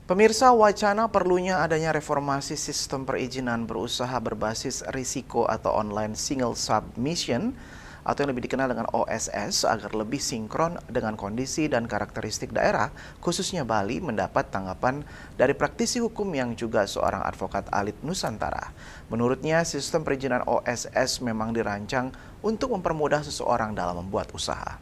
Pemirsa, wacana perlunya adanya reformasi sistem perizinan berusaha berbasis risiko atau online single submission atau yang lebih dikenal dengan OSS agar lebih sinkron dengan kondisi dan karakteristik daerah, khususnya Bali, mendapat tanggapan dari praktisi hukum yang juga seorang advokat alit Nusantara. Menurutnya, sistem perizinan OSS memang dirancang untuk mempermudah seseorang dalam membuat usaha.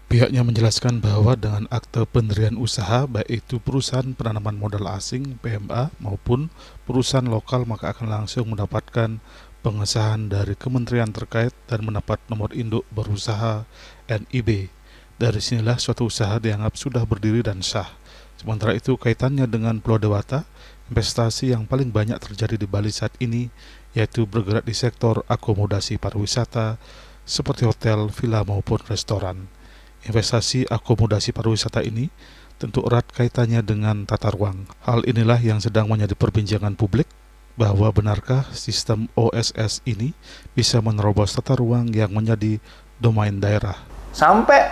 Pihaknya menjelaskan bahwa dengan akte pendirian usaha, baik itu perusahaan penanaman modal asing (PMA) maupun perusahaan lokal, maka akan langsung mendapatkan pengesahan dari kementerian terkait dan mendapat nomor induk berusaha (NIB). Dari sinilah suatu usaha dianggap sudah berdiri dan sah. Sementara itu, kaitannya dengan Pulau Dewata, investasi yang paling banyak terjadi di Bali saat ini yaitu bergerak di sektor akomodasi pariwisata seperti hotel, villa maupun restoran. Investasi akomodasi pariwisata ini tentu erat kaitannya dengan tata ruang. Hal inilah yang sedang menjadi perbincangan publik, bahwa benarkah sistem OSS ini bisa menerobos tata ruang yang menjadi domain daerah. Sampai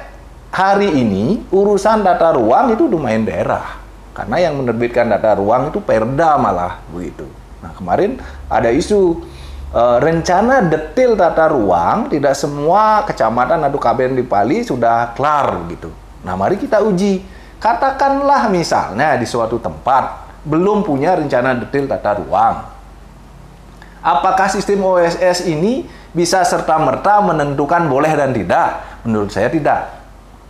hari ini urusan tata ruang itu domain daerah. Karena yang menerbitkan tata ruang itu Perda malah begitu. Nah, kemarin ada isu rencana detail tata ruang tidak semua kecamatan atau KBN di Bali sudah kelar gitu. Nah, mari kita uji. Katakanlah misalnya di suatu tempat belum punya rencana detail tata ruang. Apakah sistem OSS ini bisa serta-merta menentukan boleh dan tidak? Menurut saya tidak.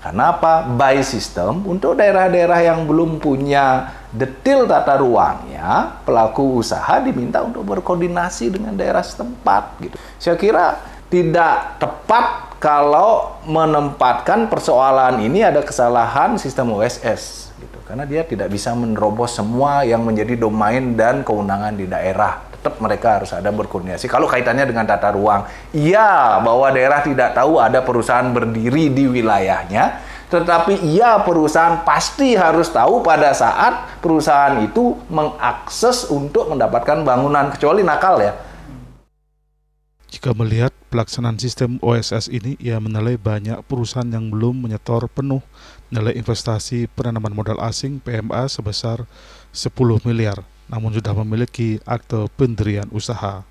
Karena apa? By system, untuk daerah-daerah yang belum punya detail tata ruangnya, pelaku usaha diminta untuk berkoordinasi dengan daerah setempat gitu. Saya kira tidak tepat kalau menempatkan persoalan ini ada kesalahan sistem OSS gitu. Karena dia tidak bisa menerobos semua yang menjadi domain dan kewenangan di daerah. Tetap mereka harus ada berkoordinasi. Kalau kaitannya dengan tata ruang, iya, bahwa daerah tidak tahu ada perusahaan berdiri di wilayahnya, tetapi iya, perusahaan pasti harus tahu pada saat perusahaan itu mengakses untuk mendapatkan bangunan, kecuali nakal ya. Jika melihat pelaksanaan sistem OSS ini, ia menilai banyak perusahaan yang belum menyetor penuh nilai investasi penanaman modal asing PMA sebesar 10 miliar, namun sudah memiliki akte pendirian usaha.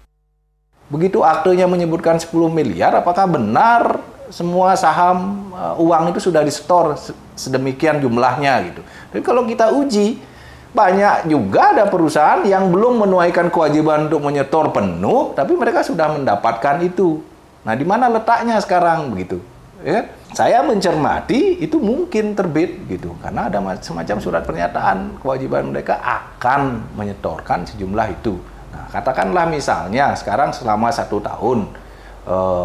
Begitu aktenya menyebutkan 10 miliar, apakah benar semua saham uang itu sudah disetor sedemikian jumlahnya gitu. Tapi kalau kita uji, banyak juga ada perusahaan yang belum menunaikan kewajiban untuk menyetor penuh, tapi mereka sudah mendapatkan itu. Nah, di mana letaknya sekarang begitu? Ya, saya mencermati itu mungkin terbit gitu, karena ada semacam surat pernyataan kewajiban mereka akan menyetorkan sejumlah itu. Nah, katakanlah misalnya sekarang selama 1 tahun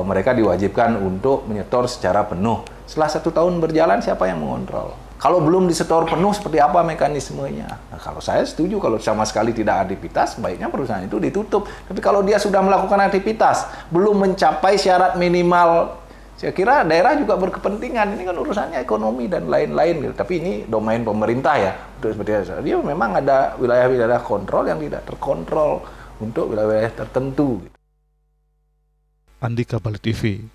mereka diwajibkan untuk menyetor secara penuh. Setelah 1 tahun berjalan, siapa yang mengontrol? Kalau belum disetor penuh, seperti apa mekanismenya? Nah, kalau saya setuju, kalau sama sekali tidak aktivitas, baiknya perusahaan itu ditutup. Tapi kalau dia sudah melakukan aktivitas, belum mencapai syarat minimal, saya kira daerah juga berkepentingan. Ini kan urusannya ekonomi dan lain-lain gitu. Tapi ini domain pemerintah ya. Untuk seperti itu. Dia memang ada wilayah-wilayah kontrol yang tidak terkontrol untuk wilayah tertentu. Andika, Bali TV.